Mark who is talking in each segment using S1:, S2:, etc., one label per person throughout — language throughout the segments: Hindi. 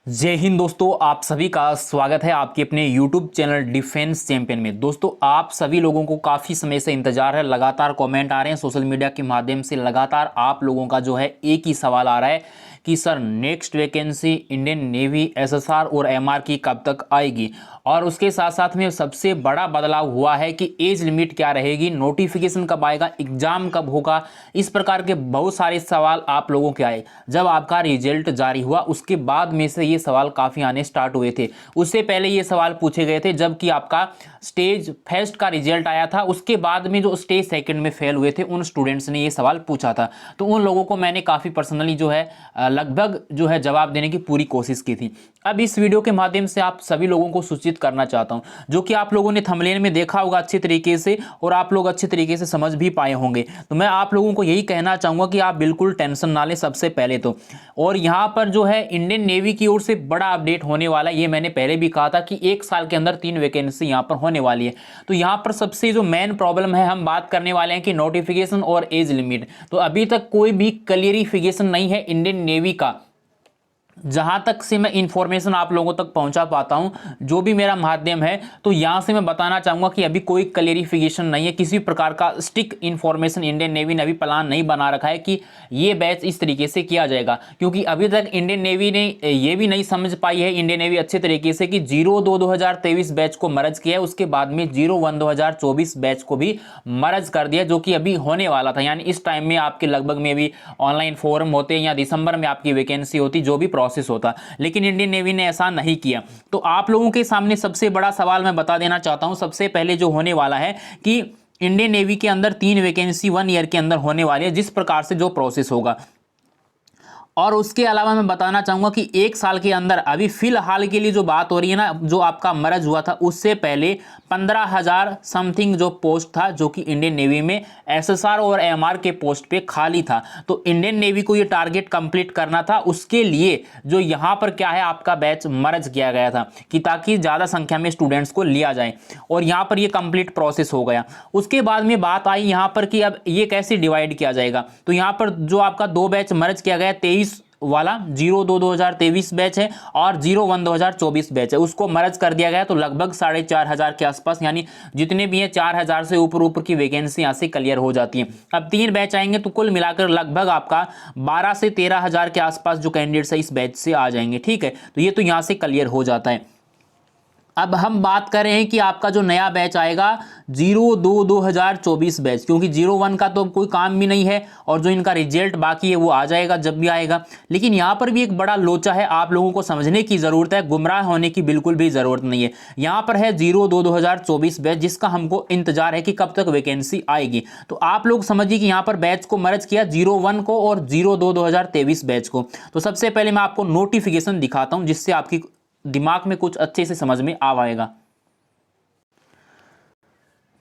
S1: जय हिंद दोस्तों, आप सभी का स्वागत है आपके अपने YouTube चैनल डिफेंस चैंपियन में। दोस्तों, आप सभी लोगों को काफ़ी समय से इंतजार है, लगातार कमेंट आ रहे हैं सोशल मीडिया के माध्यम से। लगातार आप लोगों का जो है एक ही सवाल आ रहा है कि sir next vacancy Indian navy SSR और एमआर की कब तक आएगी। और उसके साथ साथ में सबसे बड़ा बदलाव हुआ है कि एज लिमिट क्या रहेगी, नोटिफिकेशन कब आएगा, एग्जाम कब होगा। इस प्रकार के बहुत सारे सवाल आप लोगों के आए। जब आपका रिजल्ट जारी हुआ उसके बाद में से ये सवाल काफ़ी आने स्टार्ट हुए थे। उससे पहले ये सवाल पूछे गए थे जबकि आपका स्टेज फर्स्ट का रिजल्ट आया था। उसके बाद में जो स्टेज सेकंड में फेल हुए थे उन स्टूडेंट्स ने ये सवाल पूछा था, तो उन लोगों को मैंने काफ़ी पर्सनली जो है लगभग जो है जवाब देने की पूरी कोशिश की थी। अब इस वीडियो के माध्यम से आप सभी लोगों को सूचित करना चाहता हूं, जो कि आप लोगों ने थंबनेल में देखा होगा अच्छे तरीके से और आप लोग अच्छे तरीके से समझ भी पाए होंगे। तो मैं आप लोगों को यही कहना चाहूँगा कि आप बिल्कुल टेंशन ना लें सबसे पहले तो। और यहाँ पर जो है इंडियन नेवी की ओर से बड़ा अपडेट होने वाला है। ये मैंने पहले भी कहा था कि एक साल के अंदर 3 वैकेंसी यहाँ पर होने वाली है। तो यहाँ पर सबसे जो मेन प्रॉब्लम है हम बात करने वाले हैं कि नोटिफिकेशन और एज लिमिट। तो अभी तक कोई भी क्लियरिफिकेशन नहीं है इंडियन नेवी का। जहां तक से मैं इंफॉर्मेशन आप लोगों तक पहुंचा पाता हूं, जो भी मेरा माध्यम है, तो यहां से मैं बताना चाहूंगा कि अभी कोई क्लियरिफिकेशन नहीं है। किसी प्रकार का स्टिक इंफॉर्मेशन इंडियन नेवी ने अभी प्लान नहीं बना रखा है कि ये बैच इस तरीके से किया जाएगा, क्योंकि अभी तक इंडियन नेवी ने ये भी नहीं समझ पाई है इंडियन नेवी अच्छे तरीके से कि 02/2023 बैच को मर्ज किया है, उसके बाद में 01/2024 बैच को भी मर्ज कर दिया, जो कि अभी होने वाला था। यानी इस टाइम में आपके लगभग में भी ऑनलाइन फॉर्म होते हैं या दिसंबर में आपकी वैकेंसी होती, जो भी प्रोसेस होता, लेकिन इंडियन नेवी ने ऐसा नहीं किया। तो आप लोगों के सामने सबसे बड़ा सवाल मैं बता देना चाहता हूं। सबसे पहले जो होने वाला है कि इंडियन नेवी के अंदर 3 वैकेंसी 1 ईयर के अंदर होने वाली है, जिस प्रकार से जो प्रोसेस होगा। और उसके अलावा मैं बताना चाहूंगा कि एक साल के अंदर अभी फिलहाल के लिए जो बात हो रही है ना, जो आपका मर्ज हुआ था उससे पहले 15,000 समथिंग जो पोस्ट था, जो कि इंडियन नेवी में एसएसआर और एमआर के पोस्ट पे खाली था। तो इंडियन नेवी को ये टारगेट कंप्लीट करना था। उसके लिए जो यहाँ पर क्या है, आपका बैच मर्ज किया गया था कि ताकि ज़्यादा संख्या में स्टूडेंट्स को लिया जाए, और यहाँ पर ये कंप्लीट प्रोसेस हो गया। उसके बाद में बात आई यहाँ पर कि अब ये कैसे डिवाइड किया जाएगा। तो यहाँ पर जो आपका 2 बैच मर्ज किया गया, 23 वाला 02/2023 बैच है और 01/2024 बैच है, उसको मर्ज कर दिया गया। तो लगभग 4,500 के आसपास, यानी जितने भी हैं 4,000 से ऊपर की वैकेंसी यहाँ से क्लियर हो जाती है। अब 3 बैच आएंगे तो कुल मिलाकर लगभग आपका 12 से 13,000 के आसपास जो कैंडिडेट्स है इस बैच से आ जाएंगे। ठीक है, तो ये तो यहाँ से क्लियर हो जाता है। अब हम बात कर रहे हैं कि आपका जो नया बैच आएगा 02/2024 बैच, क्योंकि 01 का तो कोई काम भी नहीं है और जो इनका रिजल्ट बाकी है वो आ जाएगा जब भी आएगा। लेकिन यहाँ पर भी एक बड़ा लोचा है, आप लोगों को समझने की ज़रूरत है, गुमराह होने की बिल्कुल भी ज़रूरत नहीं है। यहाँ पर है 02/2024 बैच, जिसका हमको इंतजार है कि कब तक वैकेंसी आएगी। तो आप लोग समझिए कि यहाँ पर बैच को मर्ज किया 01 को और 02/2023 बैच को। तो सबसे पहले मैं आपको नोटिफिकेशन दिखाता हूँ, जिससे आपकी दिमाग में कुछ अच्छे से समझ में आ पाएगा।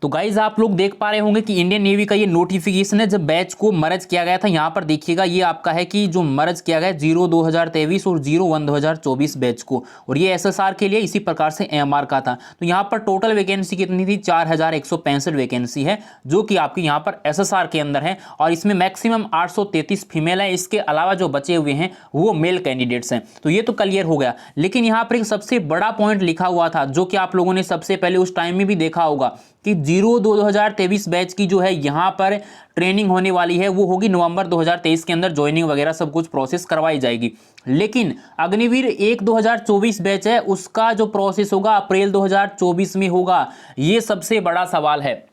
S1: तो गाइज आप लोग देख पा रहे होंगे कि इंडियन नेवी का ये नोटिफिकेशन है जब बैच को मर्ज किया गया था। यहाँ पर देखिएगा ये आपका है कि जो मर्ज किया गया 02/2023 और 01/2024 बैच को, और ये एसएसआर के लिए इसी प्रकार से एमआर का था। तो यहाँ पर टोटल वैकेंसी कितनी थी, 4,165 वैकेंसी है, जो कि आपकी यहाँ पर एसएसआर के अंदर है, और इसमें मैक्सिमम 833 फीमेल है। इसके अलावा जो बचे हुए हैं वो मेल कैंडिडेट्स हैं। तो ये तो क्लियर हो गया। लेकिन यहाँ पर एक सबसे बड़ा पॉइंट लिखा हुआ था, जो कि आप लोगों ने सबसे पहले उस टाइम में भी देखा होगा कि 02/2023 बैच की जो है यहाँ पर ट्रेनिंग होने वाली है, वो होगी नवंबर 2023 के अंदर, ज्वाइनिंग वगैरह सब कुछ प्रोसेस करवाई जाएगी। लेकिन अग्निवीर 1/2024 बैच है, उसका जो प्रोसेस होगा अप्रैल 2024 में होगा। ये सबसे बड़ा सवाल है।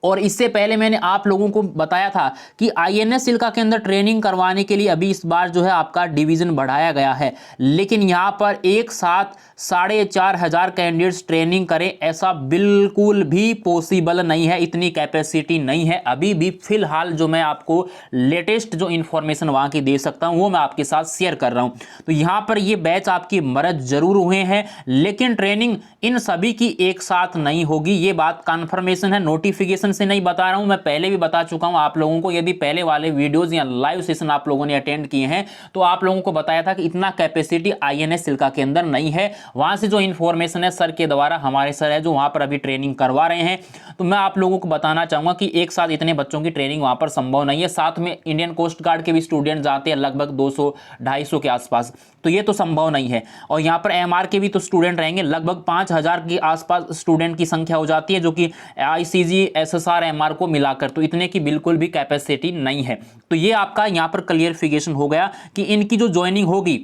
S1: और इससे पहले मैंने आप लोगों को बताया था कि आईएनएस सिल्का के अंदर ट्रेनिंग करवाने के लिए अभी इस बार जो है आपका डिवीज़न बढ़ाया गया है, लेकिन यहाँ पर एक साथ 4,500 कैंडिडेट्स ट्रेनिंग करें ऐसा बिल्कुल भी पॉसिबल नहीं है, इतनी कैपेसिटी नहीं है अभी भी। फिलहाल जो मैं आपको लेटेस्ट जो इन्फॉर्मेशन वहाँ की दे सकता हूँ वो मैं आपके साथ शेयर कर रहा हूँ। तो यहाँ पर ये बैच आपकी मर्ज जरूर हुए हैं, लेकिन ट्रेनिंग इन सभी की एक साथ नहीं होगी, ये बात कन्फर्मेशन है। नोटिफिकेशन से नहीं बता रहा हूं, मैं पहले भी बता चुका हूं आप लोगों को। यदि पहले वाले वीडियोस या लाइव सेशन आप लोगों ने अटेंड किए हैं तो आप लोगों को बताया था कि इतना कैपेसिटी आईएनएस चिल्का के अंदर नहीं है। वहां से जो इन्फॉर्मेशन है सर के द्वारा, हमारे सर है जो वहां पर अभी ट्रेनिंग करवा रहे हैं, तो मैं आप लोगों को बताना चाहूंगा कि एक साथ इतने बच्चों की ट्रेनिंग वहां पर संभव नहीं है। साथ में इंडियन कोस्ट गार्ड के भी स्टूडेंट जाते हैं लगभग 200-250 के आसपास, तो ये तो संभव नहीं है। और यहाँ पर एमआर के भी तो स्टूडेंट रहेंगे, लगभग 5000 के आसपास स्टूडेंट की संख्या हो जाती है, जो कि आईसीजी एसएसआर एमआर को मिलाकर, तो इतने की बिल्कुल भी कैपेसिटी नहीं है। तो ये आपका यहाँ पर क्लियरिफिकेशन हो गया कि इनकी जो ज्वाइनिंग होगी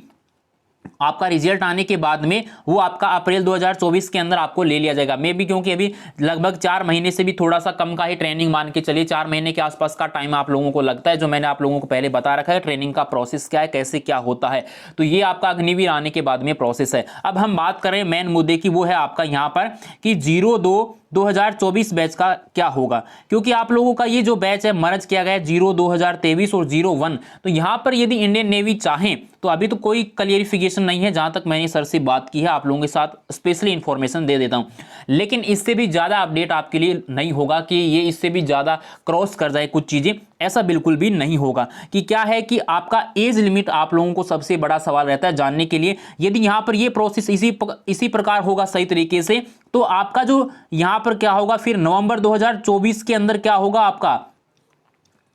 S1: आपका रिजल्ट आने के बाद में वो आपका अप्रैल 2024 के अंदर आपको ले लिया जाएगा। मे बी क्योंकि अभी लगभग 4 महीने से भी थोड़ा सा कम का ही ट्रेनिंग मान के चलिए, 4 महीने के आसपास का टाइम आप लोगों को लगता है, जो मैंने आप लोगों को पहले बता रखा है ट्रेनिंग का प्रोसेस क्या है, कैसे क्या होता है। तो ये आपका अग्निवीर आने के बाद में प्रोसेस है। अब हम बात करें मेन मुद्दे की, वो है आपका यहाँ पर कि 02-2024 बैच का क्या होगा, क्योंकि आप लोगों का ये जो बैच है मर्ज किया गया है 02-2023 और 01। तो यहाँ पर यदि इंडियन नेवी चाहें तो अभी तो कोई क्लियरिफिकेशन नहीं है, जहां तक मैंने सर से बात की है आप लोगों के साथ स्पेशली इंफॉर्मेशन दे देता हूं, लेकिन इससे भी ज़्यादा अपडेट आपके लिए नहीं होगा कि ये इससे भी ज़्यादा क्रॉस कर जाए कुछ चीज़ें, ऐसा बिल्कुल भी नहीं होगा। कि क्या है कि आपका एज लिमिट आप लोगों को सबसे बड़ा सवाल रहता है जानने के लिए। यदि यहाँ पर ये प्रोसेस इसी प्रकार होगा सही तरीके से, तो आपका जो यहाँ पर क्या होगा फिर नवंबर 2024 के अंदर क्या होगा, आपका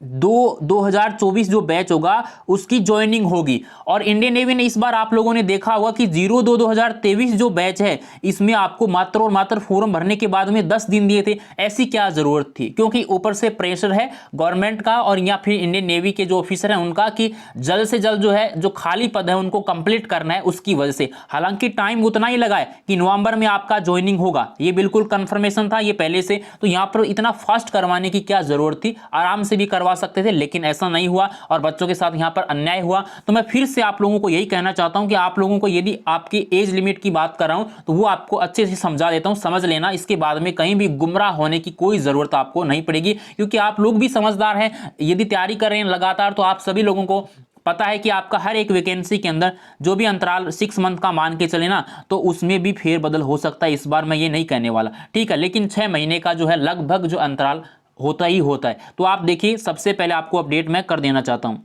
S1: 2024 जो बैच होगा उसकी ज्वाइनिंग होगी। और इंडियन नेवी ने इस बार आप लोगों ने देखा होगा कि 02-2023 जो बैच है इसमें आपको मात्र और मात्र फॉर्म भरने के बाद में 10 दिन दिए थे। ऐसी क्या जरूरत थी, क्योंकि ऊपर से प्रेशर है गवर्नमेंट का और या फिर इंडियन नेवी के जो ऑफिसर हैं उनका कि जल्द से जल्द जो है जो खाली पद है उनको कंप्लीट करना है, उसकी वजह से। हालांकि टाइम उतना ही लगा है कि नवंबर में आपका ज्वाइनिंग होगा, ये बिल्कुल कंफर्मेशन था ये पहले से। तो यहाँ पर इतना फास्ट करवाने की क्या जरूरत थी, आराम से भी करवा सकते थे, लेकिन ऐसा नहीं हुआ और बच्चों के साथ यहां पर अन्याय हुआ। तो मैं फिर से आप लोगों को यही कहना चाहता हूं कि आप लोगों को यदि आपकी एज लिमिट की बात कर रहा हूं तो वो आपको अच्छे से समझा देता हूं, समझ लेना। इसके बाद में कहीं भी गुमराह होने की कोई जरूरत आपको नहीं पड़ेगी, क्योंकि आप लोग भी समझदार हैं। यदि तैयारी कर रहे हैं लगातार तो आप सभी लोगों को पता है कि आपका हर एक वैकेंसी के अंदर जो भी अंतराल 6 मंथ का मान के चले ना, तो उसमें भी फेरबदल हो सकता है। इस बार मैं ये नहीं कहने वाला, ठीक है, लेकिन 6 महीने का जो है लगभग जो अंतराल होता ही होता है। तो आप देखिए, सबसे पहले आपको अपडेट मैं कर देना चाहता हूं।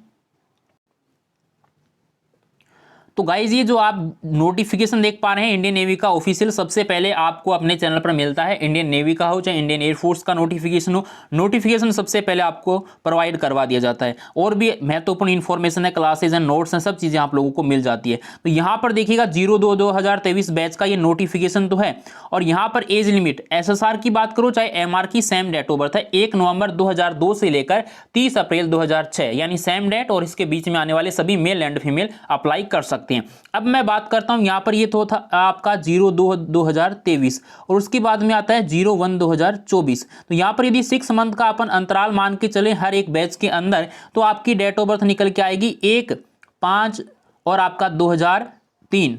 S1: तो गाइज ये जो आप नोटिफिकेशन देख पा रहे हैं इंडियन नेवी का ऑफिशियल, सबसे पहले आपको अपने चैनल पर मिलता है। इंडियन नेवी का हो चाहे इंडियन एयरफोर्स का नोटिफिकेशन हो, नोटिफिकेशन सबसे पहले आपको प्रोवाइड करवा दिया जाता है। और भी महत्वपूर्ण इंफॉर्मेशन है, क्लासेज एंड नोट्स हैं, सब चीज़ें आप लोगों को मिल जाती है। तो यहाँ पर देखिएगा 02-2023 बैच का ये नोटिफिकेशन तो है। और यहाँ पर एज लिमिट एसएसआर की बात करो चाहे एमआर की, सेम डेट ऑफ बर्थ है 1 नवंबर 2002 से लेकर 30 अप्रैल 2006, यानी सेम डेट, और इसके बीच में आने वाले सभी मेल एंड फीमेल अप्लाई कर सकते हैं। अब मैं बात करता हूं यहां पर, ये तो था आपका 02-2023 और उसके बाद में आता है 01-2024। तो यहां पर यदि 6 मंथ का अपन अंतराल मान के चले हर एक बैच के अंदर, तो आपकी डेट ऑफ बर्थ निकल के आएगी 1/5 और आपका 2003,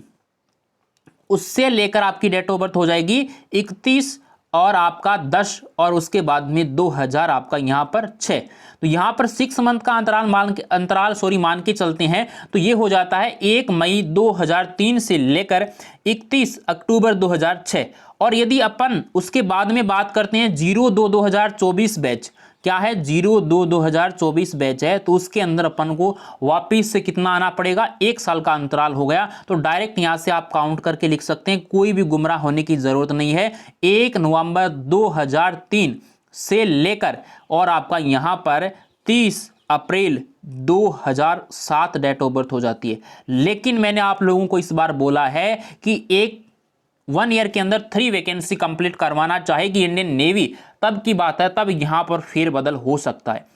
S1: उससे लेकर आपकी डेट ऑफ बर्थ हो जाएगी 31 और आपका 10 और उसके बाद में 2000 आपका यहाँ पर 6। तो यहाँ पर 6 मंथ का अंतराल मान के चलते हैं, तो ये हो जाता है 1 मई 2003 से लेकर 31 अक्टूबर 2006। और यदि अपन उसके बाद में बात करते हैं 02-2024 बैच, क्या है 02-2024 बैच है, तो उसके अंदर अपन को वापिस से कितना आना पड़ेगा, 1 साल का अंतराल हो गया। तो डायरेक्ट यहां से आप काउंट करके लिख सकते हैं, कोई भी गुमराह होने की जरूरत नहीं है। 1 नवंबर 2003 से लेकर और आपका यहां पर 30 अप्रैल 2007 डेट ऑफ बर्थ हो जाती है। लेकिन मैंने आप लोगों को इस बार बोला है कि 1 ईयर के अंदर 3 वैकेंसी कंप्लीट करवाना चाहेगी इंडियन नेवी, तब की बात है, तब यहां पर फेरबदल हो सकता है।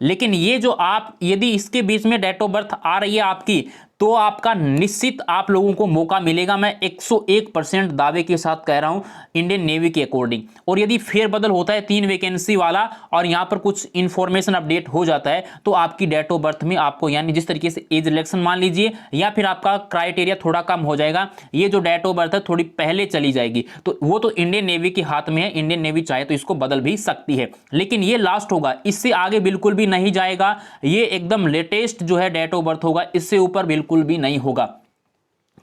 S1: लेकिन ये जो आप यदि इसके बीच में डेट ऑफ बर्थ आ रही है आपकी, तो आपका निश्चित आप लोगों को मौका मिलेगा। मैं 101% दावे के साथ कह रहा हूं इंडियन नेवी के अकॉर्डिंग। और यदि फेरबदल होता है 3 वैकेंसी वाला और यहां पर कुछ इंफॉर्मेशन अपडेट हो जाता है, तो आपकी डेट ऑफ बर्थ में आपको, यानी जिस तरीके से एज इलेक्शन मान लीजिए, या फिर आपका क्राइटेरिया थोड़ा कम हो जाएगा, ये जो डेट ऑफ बर्थ है थोड़ी पहले चली जाएगी। तो वो तो इंडियन नेवी के हाथ में है, इंडियन नेवी चाहे तो इसको बदल भी सकती है, लेकिन ये लास्ट होगा, इससे आगे बिल्कुल भी नहीं जाएगा। ये एकदम लेटेस्ट जो है डेट ऑफ बर्थ होगा, इससे ऊपर बिल्कुल भी नहीं होगा।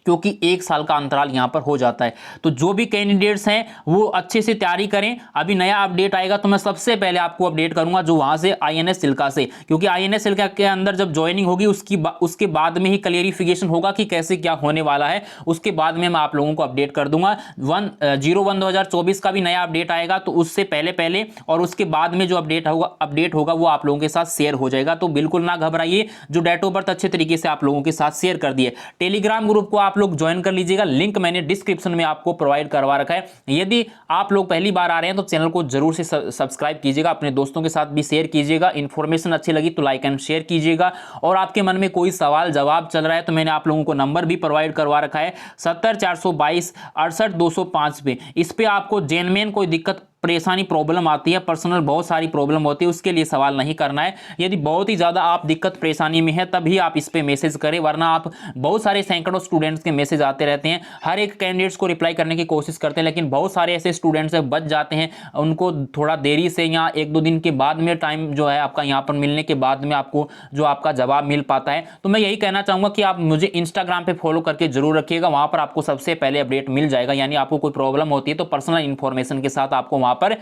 S1: क्योंकि 1 साल का अंतराल यहां पर हो जाता है। तो जो भी कैंडिडेट्स हैं वो अच्छे से तैयारी करें। अभी नया अपडेट आएगा तो मैं सबसे पहले आपको अपडेट करूंगा जो वहां से INS सिल्का से, क्योंकि INS सिल्का के अंदर जब ज्वाइनिंग होगी उसके बाद में ही क्लियरिफिकेशन होगा कि कैसे क्या होने वाला है। उसके बाद में मैं आप लोगों को अपडेट कर दूंगा। 01/2024 का भी नया अपडेट आएगा तो उससे पहले पहले और उसके बाद में जो अपडेट होगा वो आप लोगों के साथ शेयर हो जाएगा। तो बिल्कुल ना घबराइए, जो डेट ऑफ बर्थ अच्छे तरीके से आप लोगों के साथ शेयर कर दिए। टेलीग्राम ग्रुप को आप लोग ज्वाइन कर लीजिएगा, लिंक मैंने डिस्क्रिप्शन में आपको प्रोवाइड करवा रखा है। यदि आप लोग पहली बार आ रहे हैं तो चैनल को जरूर से सब्सक्राइब कीजिएगा, अपने दोस्तों के साथ भी शेयर कीजिएगा। इन्फॉर्मेशन अच्छी लगी तो लाइक एंड शेयर कीजिएगा। और आपके मन में कोई सवाल जवाब चल रहा है तो मैंने आप लोगों को नंबर भी प्रोवाइड करवा रखा है 70 422 68 205 पे। इस पे आपको जेन्युइन कोई दिक्कत परेशानी प्रॉब्लम आती है, पर्सनल बहुत सारी प्रॉब्लम होती है, उसके लिए सवाल नहीं करना है। यदि बहुत ही ज़्यादा आप दिक्कत परेशानी में है तभी आप इस पे मैसेज करें, वरना आप बहुत सारे सैकड़ों स्टूडेंट्स के मैसेज आते रहते हैं। हर एक कैंडिडेट्स को रिप्लाई करने की कोशिश करते हैं, लेकिन बहुत सारे ऐसे स्टूडेंट्स बच जाते हैं, उनको थोड़ा देरी से या 1-2 दिन के बाद में टाइम जो है आपका यहाँ पर मिलने के बाद में आपको जो आपका जवाब मिल पाता है। तो मैं यही कहना चाहूँगा कि आप मुझे इंस्टाग्राम पर फॉलो करके जरूर रखिएगा, वहाँ पर आपको सबसे पहले अपडेट मिल जाएगा। यानी आपको कोई प्रॉब्लम होती है तो पर्सनल इन्फॉर्मेशन के साथ आपको वहाँ पर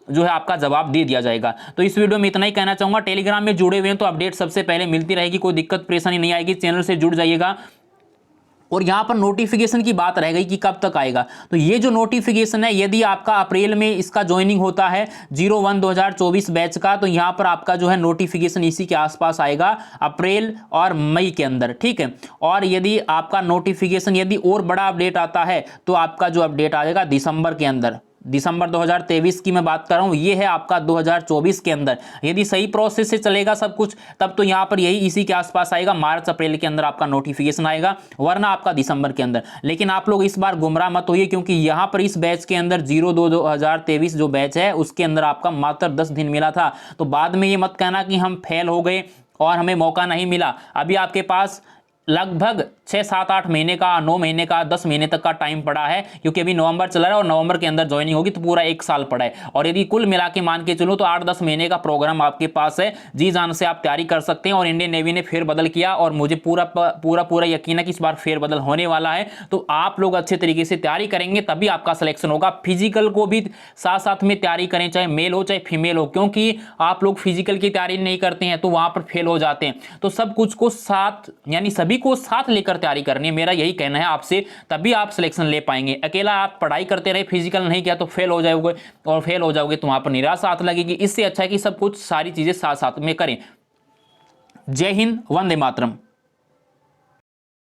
S1: जो है आपका जवाब दे दिया जाएगा। तो इस वीडियो में इतना ही कहना चाहूंगा। टेलीग्राम में जुड़े हुए हैं तो अपडेट सबसे पहले मिलती रहेगी, कोई दिक्कत परेशानी नहीं आएगी। चैनल से जुड़ जाइएगा। और यहाँ पर नोटिफिकेशन की बात रह गई कि कब तक आएगा, तो ये जो नोटिफिकेशन है यदि आपका अप्रैल में इसका ज्वाइनिंग होता है 01/2024 बैच का, तो यहाँ पर आपका जो है नोटिफिकेशन इसी के आसपास आएगा, अप्रैल और मई के अंदर, ठीक है। और यदि आपका नोटिफिकेशन यदि और बड़ा अपडेट आता है तो आपका जो अपडेट आएगा दिसंबर के अंदर, दिसंबर 2023 की मैं बात कर रहा हूँ, ये है आपका 2024 के अंदर। यदि सही प्रोसेस से चलेगा सब कुछ तब तो यहाँ पर यही इसी के आसपास आएगा, मार्च अप्रैल के अंदर आपका नोटिफिकेशन आएगा, वरना आपका दिसंबर के अंदर। लेकिन आप लोग इस बार गुमराह मत होइए, क्योंकि यहाँ पर इस बैच के अंदर 02/2023 जो बैच है उसके अंदर आपका मात्र 10 दिन मिला था। तो बाद में ये मत कहना कि हम फेल हो गए और हमें मौका नहीं मिला। अभी आपके पास लगभग 6, 7, 8 महीने का, 9 महीने का, 10 महीने तक का टाइम पड़ा है, क्योंकि अभी नवंबर चल रहा है और नवंबर के अंदर ज्वाइनिंग होगी तो पूरा 1 साल पड़ा है। और यदि कुल मिला के मान के चलो तो 8-10 महीने का प्रोग्राम आपके पास है, जी जान से आप तैयारी कर सकते हैं। और इंडियन नेवी ने फेरबदल किया और मुझे पूरा यकीन है कि इस बार फेरबदल होने वाला है। तो आप लोग अच्छे तरीके से तैयारी करेंगे तभी आपका सिलेक्शन होगा। फिजिकल को भी साथ साथ में तैयारी करें, चाहे मेल हो चाहे फीमेल हो, क्योंकि आप लोग फिजिकल की तैयारी नहीं करते हैं तो वहां पर फेल हो जाते हैं। तो सब कुछ को साथ, यानी सभी को साथ लेकर तैयारी करनी है, मेरा यही कहना है आपसे, तभी आप सिलेक्शन ले पाएंगे। अकेला आप पढ़ाई करते रहे, फिजिकल नहीं किया तो फेल हो जाओगे, और फेल हो जाओगे तो वहां पर निराशा हाथ लगेगी। इससे अच्छा है कि सब कुछ सारी चीजें साथ साथ में करें। जय हिंद, वंदे मातरम।